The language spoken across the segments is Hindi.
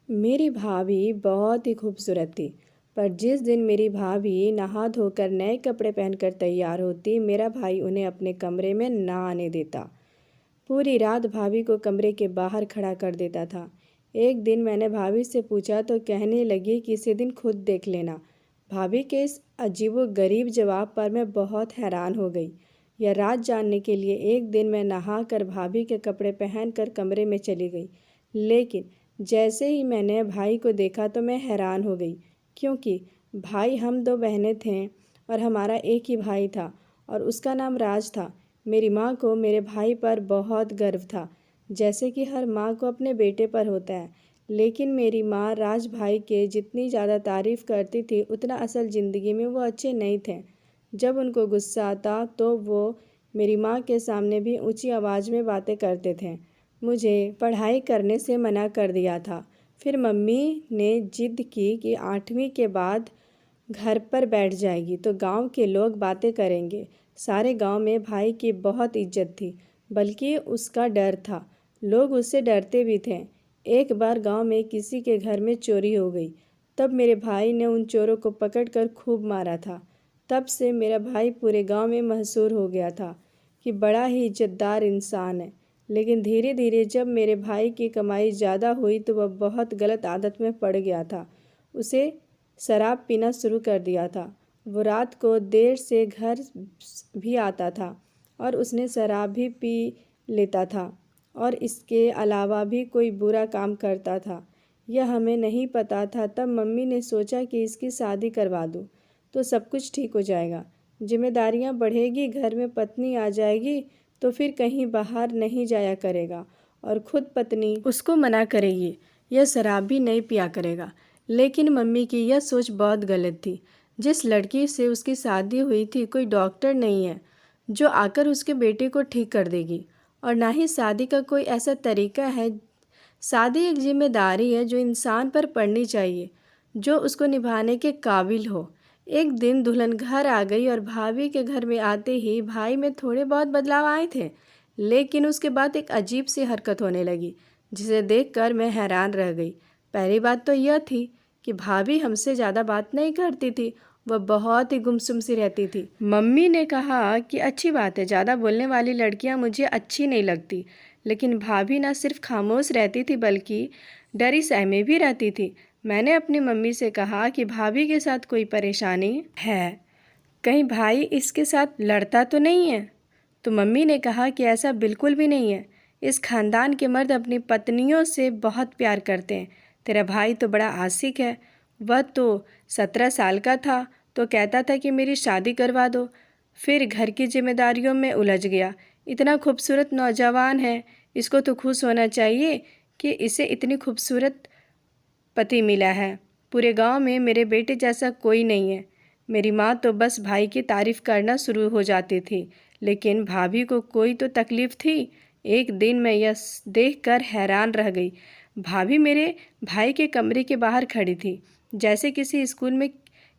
मेरी भाभी बहुत ही खूबसूरत थी। पर जिस दिन मेरी भाभी नहा धोकर नए कपड़े पहनकर तैयार होती, मेरा भाई उन्हें अपने कमरे में ना आने देता। पूरी रात भाभी को कमरे के बाहर खड़ा कर देता था। एक दिन मैंने भाभी से पूछा तो कहने लगी कि इसी दिन खुद देख लेना। भाभी के इस अजीबोगरीब जवाब पर मैं बहुत हैरान हो गई। यह रात जानने के लिए एक दिन मैं नहा कर भाभी के कपड़े पहनकर कमरे में चली गई। लेकिन जैसे ही मैंने भाई को देखा तो मैं हैरान हो गई, क्योंकि भाई हम दो बहनें थे और हमारा एक ही भाई था और उसका नाम राज था। मेरी माँ को मेरे भाई पर बहुत गर्व था, जैसे कि हर माँ को अपने बेटे पर होता है। लेकिन मेरी माँ राज भाई के जितनी ज़्यादा तारीफ़ करती थी, उतना असल ज़िंदगी में वो अच्छे नहीं थे। जब उनको गुस्सा आता तो वो मेरी माँ के सामने भी ऊंची आवाज़ में बातें करते थे। मुझे पढ़ाई करने से मना कर दिया था। फिर मम्मी ने जिद की कि 8वीं के बाद घर पर बैठ जाएगी तो गांव के लोग बातें करेंगे। सारे गांव में भाई की बहुत इज्जत थी, बल्कि उसका डर था। लोग उससे डरते भी थे। एक बार गांव में किसी के घर में चोरी हो गई। तब मेरे भाई ने उन चोरों को पकड़कर खूब मारा था। तब से मेरा भाई पूरे गांव में मशहूर हो गया था कि बड़ा ही इज्जतदार इंसान है। लेकिन धीरे धीरे जब मेरे भाई की कमाई ज़्यादा हुई तो वह बहुत गलत आदत में पड़ गया था। उसे शराब पीना शुरू कर दिया था। वो रात को देर से घर भी आता था और उसने शराब भी पी लेता था और इसके अलावा भी कोई बुरा काम करता था। यह हमें नहीं पता था। तब मम्मी ने सोचा कि इसकी शादी करवा दूँ तो सब कुछ ठीक हो जाएगा। जिम्मेदारियाँ बढ़ेगी, घर में पत्नी आ जाएगी तो फिर कहीं बाहर नहीं जाया करेगा और खुद पत्नी उसको मना करेगी। यह शराब भी नहीं पिया करेगा। लेकिन मम्मी की यह सोच बहुत गलत थी। जिस लड़की से उसकी शादी हुई थी कोई डॉक्टर नहीं है जो आकर उसके बेटे को ठीक कर देगी, और ना ही शादी का कोई ऐसा तरीका है। शादी एक जिम्मेदारी है जो इंसान पर पड़नी चाहिए, जो उसको निभाने के काबिल हो। एक दिन दुल्हन घर आ गई और भाभी के घर में आते ही भाई में थोड़े बहुत बदलाव आए थे, लेकिन उसके बाद एक अजीब सी हरकत होने लगी जिसे देखकर मैं हैरान रह गई। पहली बात तो यह थी कि भाभी हमसे ज़्यादा बात नहीं करती थी। वह बहुत ही गुमसुम सी रहती थी। मम्मी ने कहा कि अच्छी बात है, ज़्यादा बोलने वाली लड़कियां मुझे अच्छी नहीं लगती। लेकिन भाभी ना सिर्फ खामोश रहती थी बल्कि डरी सहमी भी रहती थी। मैंने अपनी मम्मी से कहा कि भाभी के साथ कोई परेशानी है, कहीं भाई इसके साथ लड़ता तो नहीं है। तो मम्मी ने कहा कि ऐसा बिल्कुल भी नहीं है। इस खानदान के मर्द अपनी पत्नियों से बहुत प्यार करते हैं। तेरा भाई तो बड़ा आशिक है। वह तो 17 साल का था तो कहता था कि मेरी शादी करवा दो, फिर घर की जिम्मेदारियों में उलझ गया। इतना खूबसूरत नौजवान है, इसको तो खुश होना चाहिए कि इसे इतनी खूबसूरत पति मिला है। पूरे गांव में मेरे बेटे जैसा कोई नहीं है। मेरी माँ तो बस भाई की तारीफ करना शुरू हो जाती थी, लेकिन भाभी को कोई तो तकलीफ थी। एक दिन मैं यह देखकर हैरान रह गई। भाभी मेरे भाई के कमरे के बाहर खड़ी थी, जैसे किसी स्कूल में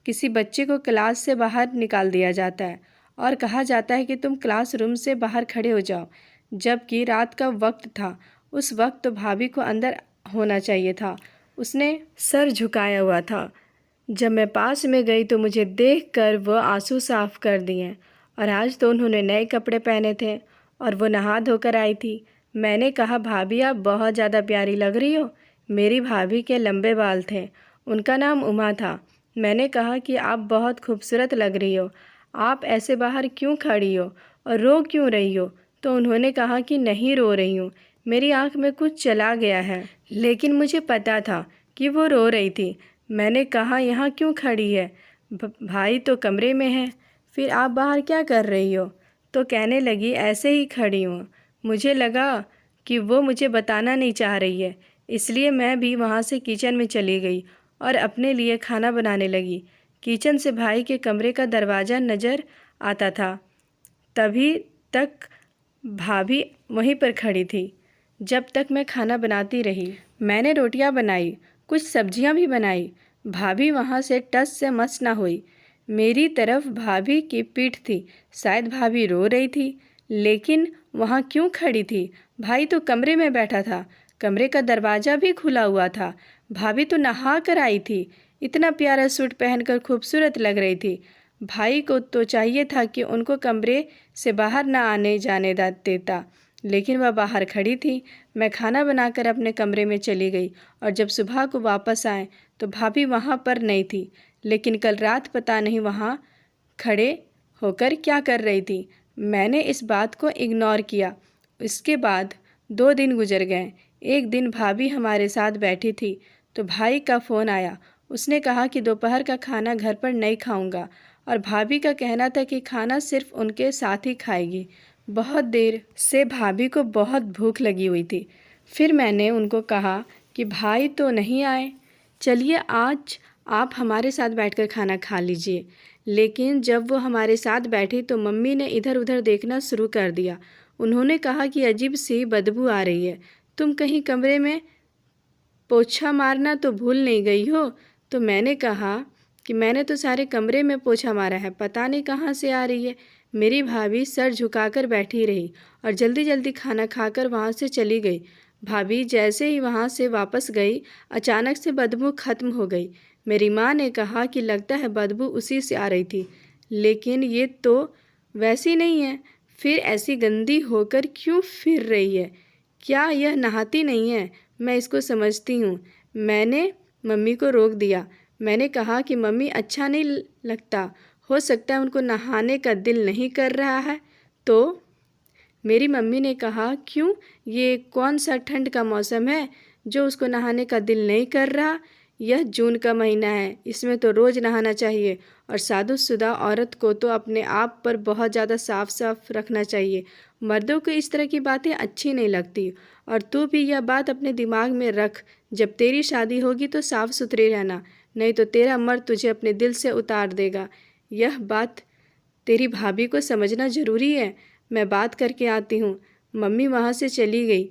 किसी बच्चे को क्लास से बाहर निकाल दिया जाता है और कहा जाता है कि तुम क्लासरूम से बाहर खड़े हो जाओ, जबकि रात का वक्त था। उस वक्त तो भाभी को अंदर होना चाहिए था। उसने सर झुकाया हुआ था। जब मैं पास में गई तो मुझे देखकर वह आंसू साफ कर दिए, और आज तो उन्होंने नए कपड़े पहने थे और वो नहा धोकर आई थी। मैंने कहा, भाभी आप बहुत ज़्यादा प्यारी लग रही हो। मेरी भाभी के लंबे बाल थे। उनका नाम उमा था। मैंने कहा कि आप बहुत खूबसूरत लग रही हो, आप ऐसे बाहर क्यों खड़ी हो और रो क्यों रही हो? तो उन्होंने कहा कि नहीं रो रही हूँ, मेरी आँख में कुछ चला गया है। लेकिन मुझे पता था कि वो रो रही थी। मैंने कहा, यहाँ क्यों खड़ी है? भाई तो कमरे में है, फिर आप बाहर क्या कर रही हो? तो कहने लगी, ऐसे ही खड़ी हूँ। मुझे लगा कि वो मुझे बताना नहीं चाह रही है, इसलिए मैं भी वहाँ से किचन में चली गई और अपने लिए खाना बनाने लगी। किचन से भाई के कमरे का दरवाज़ा नज़र आता था। तभी तक भाभी वहीं पर खड़ी थी। जब तक मैं खाना बनाती रही, मैंने रोटियां बनाई, कुछ सब्जियां भी बनाई। भाभी वहाँ से टस से मस ना हुई। मेरी तरफ भाभी की पीठ थी। शायद भाभी रो रही थी, लेकिन वहाँ क्यों खड़ी थी? भाई तो कमरे में बैठा था, कमरे का दरवाज़ा भी खुला हुआ था। भाभी तो नहा कर आई थी, इतना प्यारा सूट पहनकर खूबसूरत लग रही थी। भाई को तो चाहिए था कि उनको कमरे से बाहर ना आने जाने देता, लेकिन वह बाहर खड़ी थी। मैं खाना बनाकर अपने कमरे में चली गई और जब सुबह को वापस आए तो भाभी वहाँ पर नहीं थी, लेकिन कल रात पता नहीं वहाँ खड़े होकर क्या कर रही थी। मैंने इस बात को इग्नोर किया। इसके बाद 2 दिन गुजर गए। एक दिन भाभी हमारे साथ बैठी थी तो भाई का फ़ोन आया। उसने कहा कि दोपहर का खाना घर पर नहीं खाऊंगा और भाभी का कहना था कि खाना सिर्फ उनके साथ ही खाएगी। बहुत देर से भाभी को बहुत भूख लगी हुई थी। फिर मैंने उनको कहा कि भाई तो नहीं आए, चलिए आज आप हमारे साथ बैठकर खाना खा लीजिए। लेकिन जब वो हमारे साथ बैठी तो मम्मी ने इधर उधर देखना शुरू कर दिया। उन्होंने कहा कि अजीब सी बदबू आ रही है, तुम कहीं कमरे में पोछा मारना तो भूल नहीं गई हो? तो मैंने कहा कि मैंने तो सारे कमरे में पोछा मारा है, पता नहीं कहाँ से आ रही है। मेरी भाभी सर झुकाकर बैठी रही और जल्दी जल्दी खाना खाकर वहाँ से चली गई। भाभी जैसे ही वहाँ से वापस गई, अचानक से बदबू खत्म हो गई। मेरी माँ ने कहा कि लगता है बदबू उसी से आ रही थी, लेकिन ये तो वैसी नहीं है। फिर ऐसी गंदी होकर क्यों फिर रही है? क्या यह नहाती नहीं है? मैं इसको समझती हूँ। मैंने मम्मी को रोक दिया। मैंने कहा कि मम्मी अच्छा नहीं लगता, हो सकता है उनको नहाने का दिल नहीं कर रहा है। तो मेरी मम्मी ने कहा क्यों, ये कौन सा ठंड का मौसम है जो उसको नहाने का दिल नहीं कर रहा? यह जून का महीना है, इसमें तो रोज़ नहाना चाहिए और शादीशुदा औरत को तो अपने आप पर बहुत ज़्यादा साफ साफ रखना चाहिए। मर्दों को इस तरह की बातें अच्छी नहीं लगती और तू भी यह बात अपने दिमाग में रख। जब तेरी शादी होगी तो साफ़ सुथरी रहना, नहीं तो तेरा मर्द तुझे अपने दिल से उतार देगा। यह बात तेरी भाभी को समझना ज़रूरी है। मैं बात करके आती हूँ। मम्मी वहाँ से चली गई।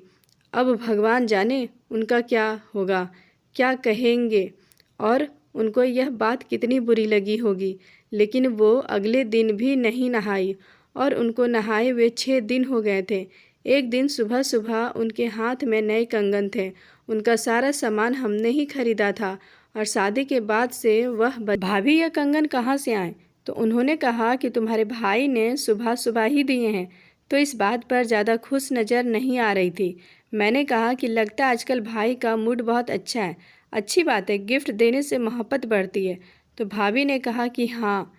अब भगवान जाने उनका क्या होगा, क्या कहेंगे और उनको यह बात कितनी बुरी लगी होगी। लेकिन वो अगले दिन भी नहीं नहाई और उनको नहाए हुए 6 दिन हो गए थे। एक दिन सुबह सुबह उनके हाथ में नए कंगन थे। उनका सारा सामान हमने ही खरीदा था और शादी के बाद से वह भाभी यह कंगन कहाँ से आए? तो उन्होंने कहा कि तुम्हारे भाई ने सुबह सुबह ही दिए हैं। तो इस बात पर ज़्यादा खुश नज़र नहीं आ रही थी। मैंने कहा कि लगता है आजकल भाई का मूड बहुत अच्छा है। अच्छी बात है, गिफ्ट देने से मोहब्बत बढ़ती है। तो भाभी ने कहा कि हाँ,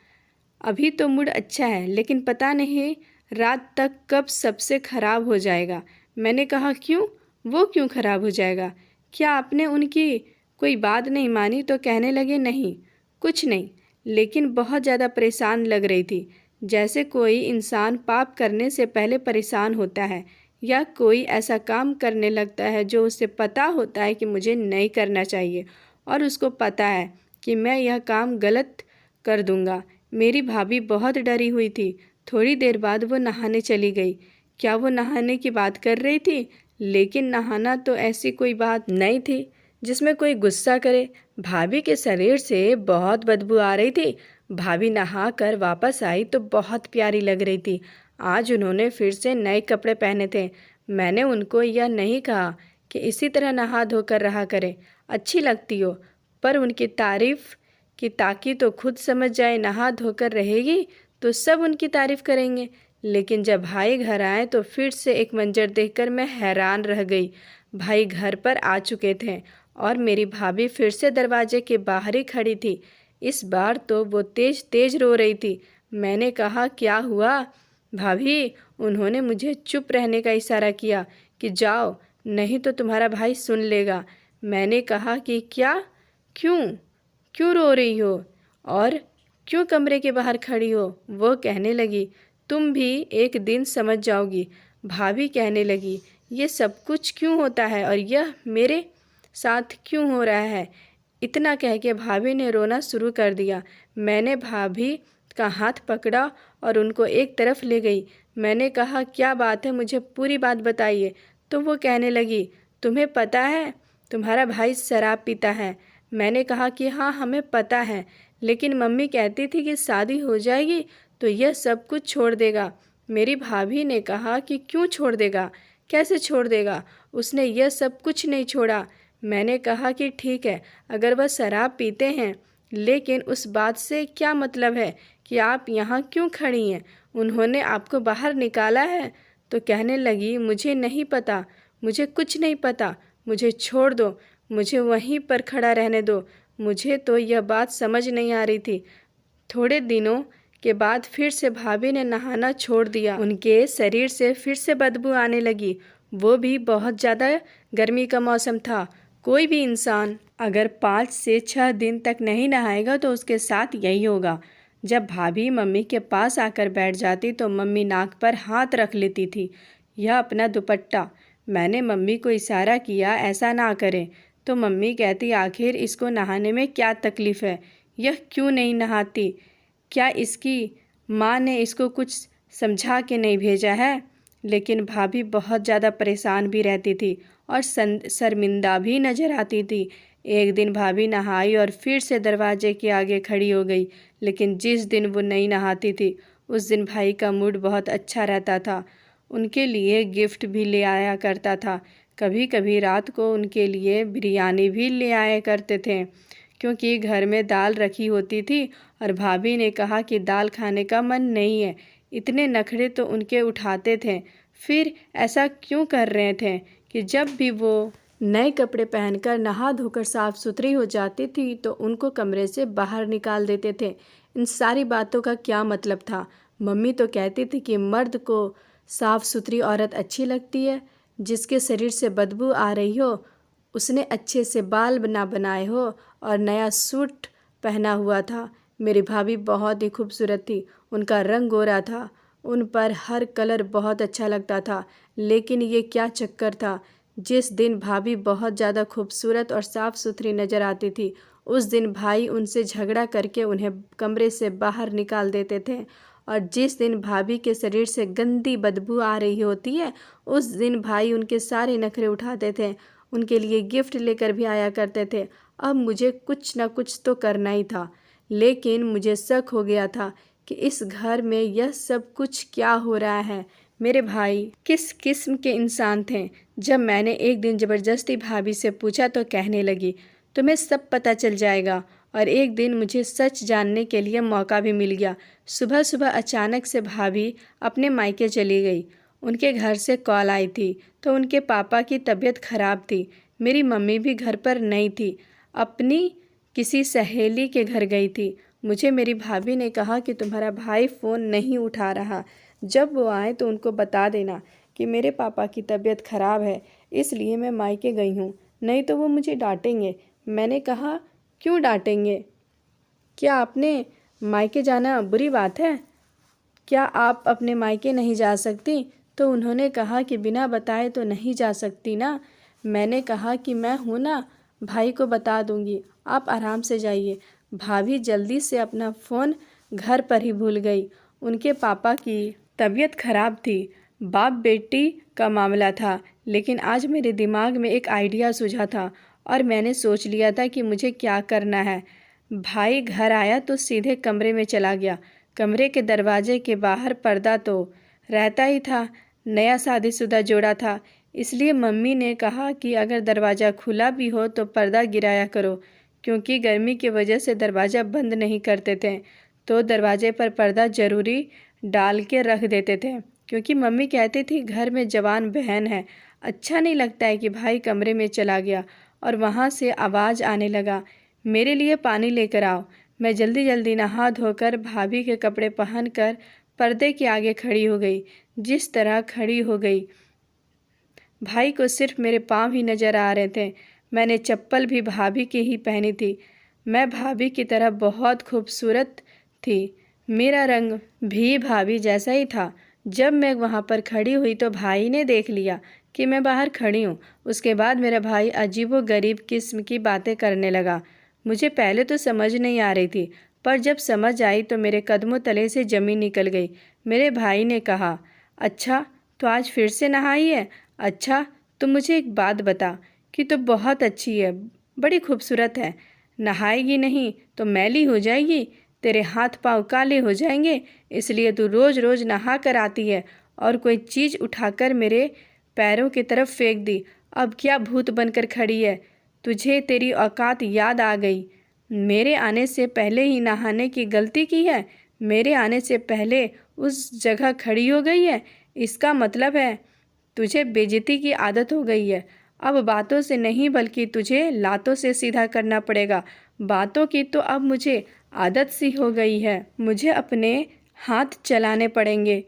अभी तो मूड अच्छा है, लेकिन पता नहीं रात तक कब सबसे ख़राब हो जाएगा। मैंने कहा क्यों, वो क्यों ख़राब हो जाएगा? क्या आपने उनकी कोई बात नहीं मानी? तो कहने लगे नहीं, कुछ नहीं, लेकिन बहुत ज़्यादा परेशान लग रही थी, जैसे कोई इंसान पाप करने से पहले परेशान होता है या कोई ऐसा काम करने लगता है जो उसे पता होता है कि मुझे नहीं करना चाहिए और उसको पता है कि मैं यह काम गलत कर दूंगा। मेरी भाभी बहुत डरी हुई थी। थोड़ी देर बाद वो नहाने चली गई। क्या वो नहाने की बात कर रही थी? लेकिन नहाना तो ऐसी कोई बात नहीं थी जिसमें कोई गुस्सा करे। भाभी के शरीर से बहुत बदबू आ रही थी। भाभी नहा कर वापस आई तो बहुत प्यारी लग रही थी। आज उन्होंने फिर से नए कपड़े पहने थे। मैंने उनको यह नहीं कहा कि इसी तरह नहा धोकर रहा करें, अच्छी लगती हो, पर उनकी तारीफ़ की ताकि तो खुद समझ जाए नहा धोकर रहेगी तो सब उनकी तारीफ़ करेंगे। लेकिन जब भाई घर आए तो फिर से एक मंजर देखकर मैं हैरान रह गई। भाई घर पर आ चुके थे और मेरी भाभी फिर से दरवाजे के बाहर ही खड़ी थी। इस बार तो वो तेज तेज रो रही थी। मैंने कहा क्या हुआ भाभी? उन्होंने मुझे चुप रहने का इशारा किया कि जाओ, नहीं तो तुम्हारा भाई सुन लेगा। मैंने कहा कि क्या, क्यों क्यों रो रही हो और क्यों कमरे के बाहर खड़ी हो? वो कहने लगी तुम भी एक दिन समझ जाओगी। भाभी कहने लगी ये सब कुछ क्यों होता है और यह मेरे साथ क्यों हो रहा है? इतना कह के भाभी ने रोना शुरू कर दिया। मैंने भाभी का हाथ पकड़ा और उनको एक तरफ ले गई। मैंने कहा क्या बात है, मुझे पूरी बात बताइए। तो वो कहने लगी तुम्हें पता है तुम्हारा भाई शराब पीता है। मैंने कहा कि हाँ हमें पता है, लेकिन मम्मी कहती थी कि शादी हो जाएगी तो यह सब कुछ छोड़ देगा। मेरी भाभी ने कहा कि क्यों छोड़ देगा, कैसे छोड़ देगा? उसने यह सब कुछ नहीं छोड़ा। मैंने कहा कि ठीक है, अगर वह शराब पीते हैं, लेकिन उस बात से क्या मतलब है कि आप यहाँ क्यों खड़ी हैं? उन्होंने आपको बाहर निकाला है? तो कहने लगी, मुझे नहीं पता, मुझे कुछ नहीं पता, मुझे छोड़ दो, मुझे वहीं पर खड़ा रहने दो। मुझे तो यह बात समझ नहीं आ रही थी। थोड़े दिनों के बाद फिर से भाभी ने नहाना छोड़ दिया। उनके शरीर से फिर से बदबू आने लगी। वो भी बहुत ज़्यादा गर्मी का मौसम था। कोई भी इंसान अगर 5 से 6 दिन तक नहीं नहाएगा तो उसके साथ यही होगा। जब भाभी मम्मी के पास आकर बैठ जाती तो मम्मी नाक पर हाथ रख लेती थी या अपना दुपट्टा। मैंने मम्मी को इशारा किया ऐसा ना करें, तो मम्मी कहती, आखिर इसको नहाने में क्या तकलीफ़ है, यह क्यों नहीं नहाती? क्या इसकी माँ ने इसको कुछ समझा के नहीं भेजा है? लेकिन भाभी बहुत ज़्यादा परेशान भी रहती थी और शर्मिंदा भी नज़र आती थी। एक दिन भाभी नहाई और फिर से दरवाजे के आगे खड़ी हो गई, लेकिन जिस दिन वो नहीं नहाती थी उस दिन भाई का मूड बहुत अच्छा रहता था। उनके लिए गिफ्ट भी ले आया करता था। कभी कभी रात को उनके लिए बिरयानी भी ले आया करते थे, क्योंकि घर में दाल रखी होती थी और भाभी ने कहा कि दाल खाने का मन नहीं है। इतने नखरे तो उनके उठाते थे। फिर ऐसा क्यों कर रहे थे कि जब भी वो नए कपड़े पहनकर नहा धोकर साफ़ सुथरी हो जाती थी तो उनको कमरे से बाहर निकाल देते थे। इन सारी बातों का क्या मतलब था? मम्मी तो कहती थी कि मर्द को साफ़ सुथरी औरत अच्छी लगती है, जिसके शरीर से बदबू आ रही हो, उसने अच्छे से बाल ना बनाए हो और नया सूट पहना हुआ था। मेरी भाभी बहुत ही खूबसूरत थी। उनका रंग गोरा था, उन पर हर कलर बहुत अच्छा लगता था। लेकिन ये क्या चक्कर था, जिस दिन भाभी बहुत ज़्यादा खूबसूरत और साफ़ सुथरी नज़र आती थी उस दिन भाई उनसे झगड़ा करके उन्हें कमरे से बाहर निकाल देते थे, और जिस दिन भाभी के शरीर से गंदी बदबू आ रही होती है उस दिन भाई उनके सारे नखरे उठाते थे, उनके लिए गिफ्ट लेकर भी आया करते थे। अब मुझे कुछ न कुछ तो करना ही था, लेकिन मुझे शक हो गया था कि इस घर में यह सब कुछ क्या हो रहा है। मेरे भाई किस किस्म के इंसान थे? जब मैंने एक दिन ज़बरदस्ती भाभी से पूछा तो कहने लगी, तुम्हें सब पता चल जाएगा। और एक दिन मुझे सच जानने के लिए मौका भी मिल गया। सुबह सुबह अचानक से भाभी अपने मायके चली गई। उनके घर से कॉल आई थी तो उनके पापा की तबीयत खराब थी। मेरी मम्मी भी घर पर नहीं थी, अपनी किसी सहेली के घर गई थी। मुझे मेरी भाभी ने कहा कि तुम्हारा भाई फ़ोन नहीं उठा रहा, जब वो आए तो उनको बता देना कि मेरे पापा की तबीयत ख़राब है, इसलिए मैं मायके गई हूँ, नहीं तो वो मुझे डांटेंगे। मैंने कहा, क्यों डांटेंगे? क्या आपने मायके जाना बुरी बात है? क्या आप अपने मायके नहीं जा सकती? तो उन्होंने कहा कि बिना बताए तो नहीं जा सकती ना। मैंने कहा कि मैं हूँ ना, भाई को बता दूँगी, आप आराम से जाइए। भाभी जल्दी से अपना फ़ोन घर पर ही भूल गई। उनके पापा की तबीयत खराब थी, बाप बेटी का मामला था। लेकिन आज मेरे दिमाग में एक आइडिया सूझा था और मैंने सोच लिया था कि मुझे क्या करना है। भाई घर आया तो सीधे कमरे में चला गया। कमरे के दरवाजे के बाहर पर्दा तो रहता ही था, नया शादीशुदा जोड़ा था, इसलिए मम्मी ने कहा कि अगर दरवाज़ा खुला भी हो तो पर्दा गिराया करो, क्योंकि गर्मी की वजह से दरवाज़ा बंद नहीं करते थे, तो दरवाजे पर पर्दा ज़रूरी डाल के रख देते थे। क्योंकि मम्मी कहती थी घर में जवान बहन है, अच्छा नहीं लगता है कि भाई कमरे में चला गया और वहाँ से आवाज़ आने लगा, मेरे लिए पानी लेकर आओ। मैं जल्दी जल्दी नहा धोकर भाभी के कपड़े पहनकर पर्दे के आगे खड़ी हो गई। जिस तरह खड़ी हो गई, भाई को सिर्फ मेरे पाँव ही नज़र आ रहे थे। मैंने चप्पल भी भाभी की ही पहनी थी। मैं भाभी की तरह बहुत खूबसूरत थी, मेरा रंग भी भाभी जैसा ही था। जब मैं वहाँ पर खड़ी हुई तो भाई ने देख लिया कि मैं बाहर खड़ी हूँ। उसके बाद मेरा भाई अजीबोगरीब किस्म की बातें करने लगा। मुझे पहले तो समझ नहीं आ रही थी, पर जब समझ आई तो मेरे कदमों तले से ज़मीन निकल गई। मेरे भाई ने कहा, अच्छा तो आज फिर से नहाई है? अच्छा तो मुझे एक बात बता कि तो बहुत अच्छी है, बड़ी खूबसूरत है, नहाएगी नहीं तो मैली हो जाएगी, तेरे हाथ पाँव काले हो जाएंगे, इसलिए तू रोज़ रोज़ नहा कर आती है और कोई चीज़ उठाकर मेरे पैरों की तरफ फेंक दी। अब क्या भूत बनकर खड़ी है? तुझे तेरी औकात याद आ गई। मेरे आने से पहले ही नहाने की गलती की है, मेरे आने से पहले उस जगह खड़ी हो गई है। इसका मतलब है तुझे बेइज्जती की आदत हो गई है। अब बातों से नहीं बल्कि तुझे लातों से सीधा करना पड़ेगा। बातों की तो अब मुझे आदत सी हो गई है, मुझे अपने हाथ चलाने पड़ेंगे।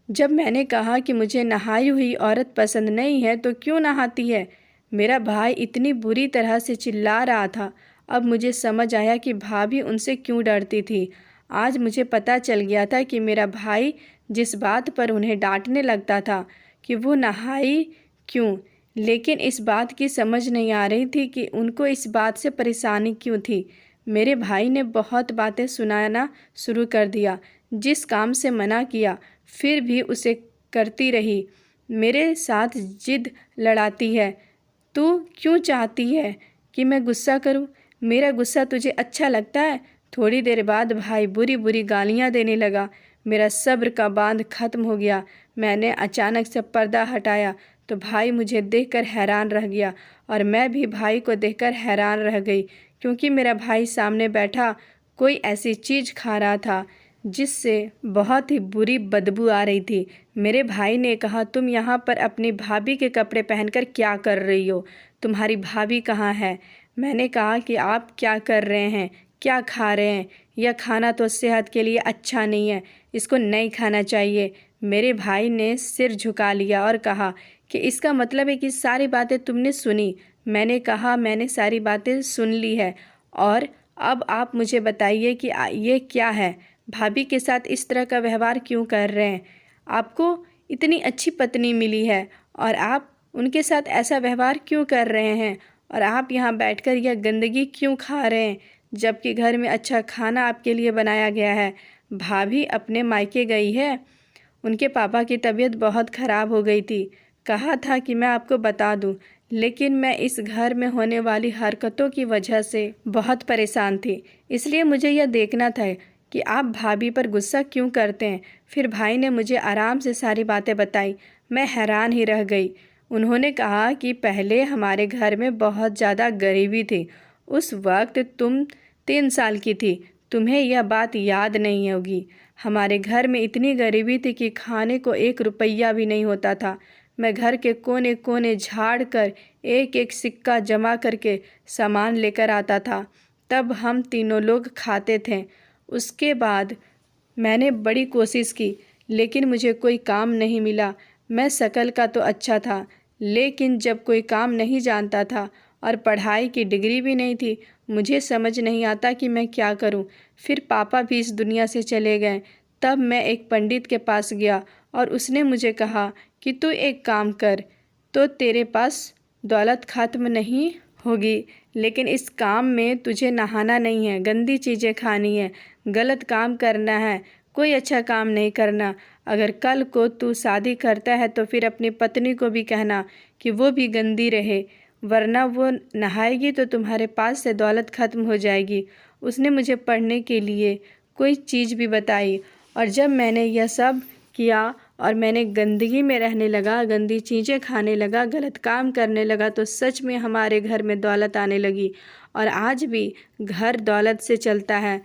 जब मैंने कहा कि मुझे नहाई हुई औरत पसंद नहीं है तो क्यों नहाती है? मेरा भाई इतनी बुरी तरह से चिल्ला रहा था। अब मुझे समझ आया कि भाभी उनसे क्यों डरती थी। आज मुझे पता चल गया था कि मेरा भाई जिस बात पर उन्हें डांटने लगता था कि वो नहाई क्यों, लेकिन इस बात की समझ नहीं आ रही थी कि उनको इस बात से परेशानी क्यों थी। मेरे भाई ने बहुत बातें सुनाना शुरू कर दिया। जिस काम से मना किया फिर भी उसे करती रही। मेरे साथ जिद लड़ाती है। तू क्यों चाहती है कि मैं गुस्सा करूं? मेरा गुस्सा तुझे अच्छा लगता है? थोड़ी देर बाद भाई बुरी बुरी गालियां देने लगा। मेरा सब्र का बांध खत्म हो गया। मैंने अचानक से पर्दा हटाया तो भाई मुझे देखकर हैरान रह गया और मैं भी भाई को देखकर हैरान रह गई, क्योंकि मेरा भाई सामने बैठा कोई ऐसी चीज़ खा रहा था जिससे बहुत ही बुरी बदबू आ रही थी। मेरे भाई ने कहा, तुम यहाँ पर अपनी भाभी के कपड़े पहनकर क्या कर रही हो? तुम्हारी भाभी कहाँ है? मैंने कहा कि आप क्या कर रहे हैं, क्या खा रहे हैं? यह खाना तो सेहत के लिए अच्छा नहीं है, इसको नहीं खाना चाहिए। मेरे भाई ने सिर झुका लिया और कहा कि इसका मतलब है कि सारी बातें तुमने सुनी? मैंने कहा मैंने सारी बातें सुन ली है, और अब आप मुझे बताइए कि ये क्या है? भाभी के साथ इस तरह का व्यवहार क्यों कर रहे हैं? आपको इतनी अच्छी पत्नी मिली है और आप उनके साथ ऐसा व्यवहार क्यों कर रहे हैं? और आप यहाँ बैठकर यह गंदगी क्यों खा रहे हैं, जबकि घर में अच्छा खाना आपके लिए बनाया गया है? भाभी अपने मायके गई है। उनके पापा की तबीयत बहुत ख़राब हो गई थी। कहा था कि मैं आपको बता दूं, लेकिन मैं इस घर में होने वाली हरकतों की वजह से बहुत परेशान थी। इसलिए मुझे यह देखना था कि आप भाभी पर गुस्सा क्यों करते हैं। फिर भाई ने मुझे आराम से सारी बातें बताई। मैं हैरान ही रह गई। उन्होंने कहा कि पहले हमारे घर में बहुत ज़्यादा गरीबी थी। उस वक्त तुम 3 साल की थी, तुम्हें यह बात याद नहीं होगी। हमारे घर में इतनी गरीबी थी कि खाने को 1 रुपया भी नहीं होता था। मैं घर के कोने कोने झाड़ कर एक एक सिक्का जमा करके सामान लेकर आता था, तब हम तीनों लोग खाते थे। उसके बाद मैंने बड़ी कोशिश की, लेकिन मुझे कोई काम नहीं मिला। मैं शकल का तो अच्छा था, लेकिन जब कोई काम नहीं जानता था और पढ़ाई की डिग्री भी नहीं थी, मुझे समझ नहीं आता कि मैं क्या करूं। फिर पापा भी इस दुनिया से चले गए। तब मैं एक पंडित के पास गया और उसने मुझे कहा कि तू एक काम कर, तो तेरे पास दौलत खत्म नहीं होगी, लेकिन इस काम में तुझे नहाना नहीं है, गंदी चीज़ें खानी है, गलत काम करना है, कोई अच्छा काम नहीं करना। अगर कल को तू शादी करता है तो फिर अपनी पत्नी को भी कहना कि वो भी गंदी रहे, वरना वो नहाएगी तो तुम्हारे पास से दौलत ख़त्म हो जाएगी। उसने मुझे पढ़ने के लिए कोई चीज़ भी बताई, और जब मैंने यह सब किया और मैंने गंदगी में रहने लगा, गंदी चीज़ें खाने लगा, गलत काम करने लगा, तो सच में हमारे घर में दौलत आने लगी। और आज भी घर दौलत से चलता है।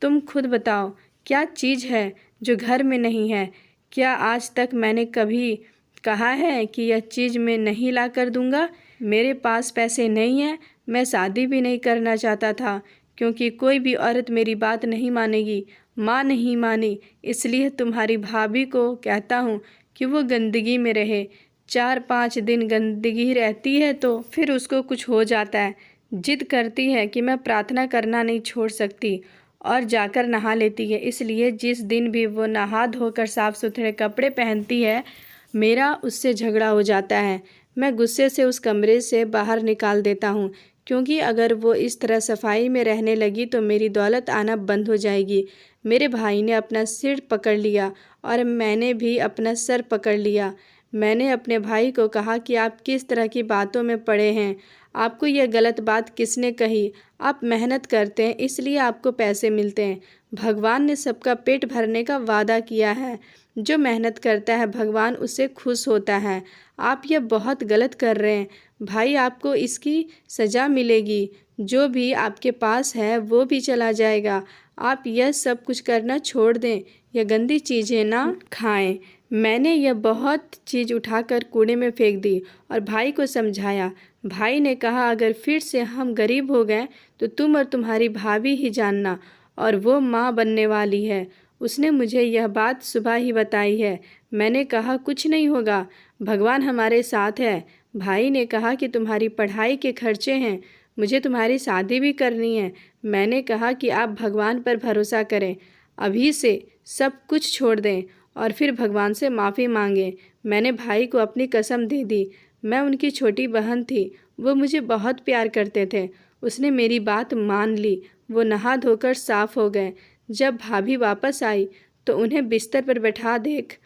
तुम खुद बताओ, क्या चीज़ है जो घर में नहीं है? क्या आज तक मैंने कभी कहा है कि यह चीज़ मैं नहीं ला कर दूँगा? मेरे पास पैसे नहीं हैं। मैं शादी भी नहीं करना चाहता था, क्योंकि कोई भी औरत मेरी बात नहीं मानेगी। माँ नहीं मानी, इसलिए तुम्हारी भाभी को कहता हूँ कि वो गंदगी में रहे। 4-5 दिन गंदगी रहती है तो फिर उसको कुछ हो जाता है। जिद करती है कि मैं प्रार्थना करना नहीं छोड़ सकती, और जाकर नहा लेती है। इसलिए जिस दिन भी वो नहा धोकर साफ़ सुथरे कपड़े पहनती है, मेरा उससे झगड़ा हो जाता है। मैं गुस्से से उस कमरे से बाहर निकाल देता हूँ, क्योंकि अगर वो इस तरह सफाई में रहने लगी तो मेरी दौलत आना बंद हो जाएगी। मेरे भाई ने अपना सिर पकड़ लिया और मैंने भी अपना सर पकड़ लिया। मैंने अपने भाई को कहा कि आप किस तरह की बातों में पड़े हैं? आपको यह गलत बात किसने कही? आप मेहनत करते हैं, इसलिए आपको पैसे मिलते हैं। भगवान ने सबका पेट भरने का वादा किया है। जो मेहनत करता है भगवान उससे खुश होता है। आप यह बहुत गलत कर रहे हैं भाई, आपको इसकी सज़ा मिलेगी। जो भी आपके पास है वो भी चला जाएगा। आप यह सब कुछ करना छोड़ दें, यह गंदी चीज़ें ना खाएं। मैंने यह बहुत चीज़ उठाकर कूड़े में फेंक दी और भाई को समझाया। भाई ने कहा, अगर फिर से हम गरीब हो गए तो तुम और तुम्हारी भाभी ही जानना, और वो माँ बनने वाली है। उसने मुझे यह बात सुबह ही बताई है। मैंने कहा, कुछ नहीं होगा, भगवान हमारे साथ है। भाई ने कहा कि तुम्हारी पढ़ाई के खर्चे हैं, मुझे तुम्हारी शादी भी करनी है। मैंने कहा कि आप भगवान पर भरोसा करें, अभी से सब कुछ छोड़ दें और फिर भगवान से माफ़ी मांगें। मैंने भाई को अपनी कसम दे दी। मैं उनकी छोटी बहन थी, वो मुझे बहुत प्यार करते थे। उसने मेरी बात मान ली। वो नहा धोकर साफ़ हो गए। जब भाभी वापस आई तो उन्हें बिस्तर पर बैठा देख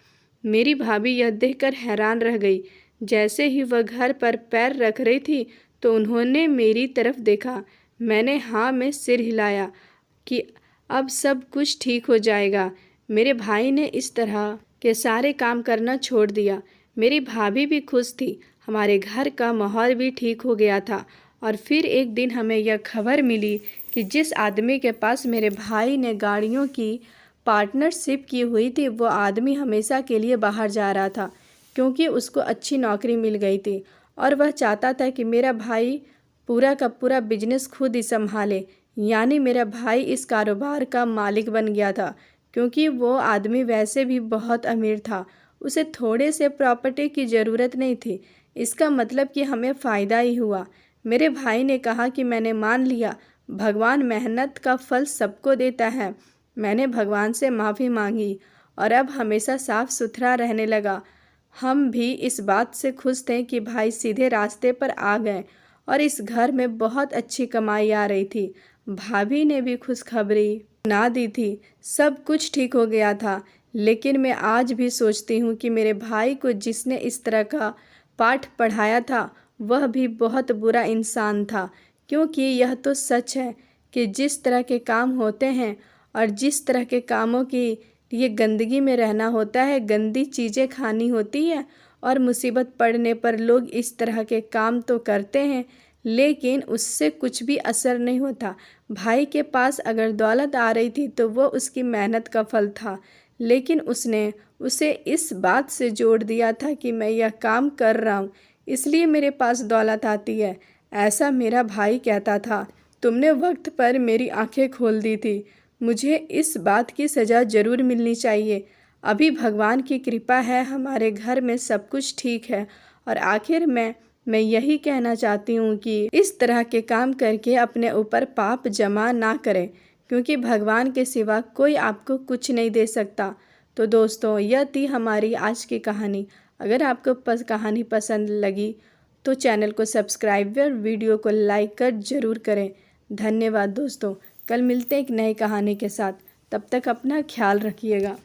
मेरी भाभी यह देखकर हैरान रह गई। जैसे ही वह घर पर पैर रख रही थी तो उन्होंने मेरी तरफ देखा। मैंने हाँ में सिर हिलाया कि अब सब कुछ ठीक हो जाएगा। मेरे भाई ने इस तरह के सारे काम करना छोड़ दिया। मेरी भाभी भी खुश थी, हमारे घर का माहौल भी ठीक हो गया था। और फिर एक दिन हमें यह खबर मिली कि जिस आदमी के पास मेरे भाई ने गाड़ियों की पार्टनरशिप की हुई थी, वो आदमी हमेशा के लिए बाहर जा रहा था, क्योंकि उसको अच्छी नौकरी मिल गई थी और वह चाहता था कि मेरा भाई पूरा का पूरा बिजनेस खुद ही संभाले। यानी मेरा भाई इस कारोबार का मालिक बन गया था, क्योंकि वो आदमी वैसे भी बहुत अमीर था। उसे थोड़े से प्रॉपर्टी की ज़रूरत नहीं थी। इसका मतलब कि हमें फ़ायदा ही हुआ। मेरे भाई ने कहा कि मैंने मान लिया, भगवान मेहनत का फल सबको देता है। मैंने भगवान से माफ़ी मांगी और अब हमेशा साफ सुथरा रहने लगा। हम भी इस बात से खुश थे कि भाई सीधे रास्ते पर आ गए और इस घर में बहुत अच्छी कमाई आ रही थी। भाभी ने भी खुशखबरी सुना दी थी, सब कुछ ठीक हो गया था। लेकिन मैं आज भी सोचती हूँ कि मेरे भाई को जिसने इस तरह का पाठ पढ़ाया था वह भी बहुत बुरा इंसान था, क्योंकि यह तो सच है कि जिस तरह के काम होते हैं और जिस तरह के कामों की ये गंदगी में रहना होता है, गंदी चीज़ें खानी होती है और मुसीबत पड़ने पर लोग इस तरह के काम तो करते हैं, लेकिन उससे कुछ भी असर नहीं होता। भाई के पास अगर दौलत आ रही थी तो वो उसकी मेहनत का फल था, लेकिन उसने उसे इस बात से जोड़ दिया था कि मैं यह काम कर रहा हूँ इसलिए मेरे पास दौलत आती है। ऐसा मेरा भाई कहता था। तुमने वक्त पर मेरी आंखें खोल दी थी। मुझे इस बात की सज़ा ज़रूर मिलनी चाहिए। अभी भगवान की कृपा है, हमारे घर में सब कुछ ठीक है। और आखिर में मैं यही कहना चाहती हूँ कि इस तरह के काम करके अपने ऊपर पाप जमा ना करें, क्योंकि भगवान के सिवा कोई आपको कुछ नहीं दे सकता। तो दोस्तों, यह थी हमारी आज की कहानी। अगर आपको कहानी पसंद लगी तो चैनल को सब्सक्राइब और वीडियो को लाइक कर ज़रूर करें। धन्यवाद दोस्तों। कल मिलते हैं एक नई कहानी के साथ। तब तक अपना ख्याल रखिएगा।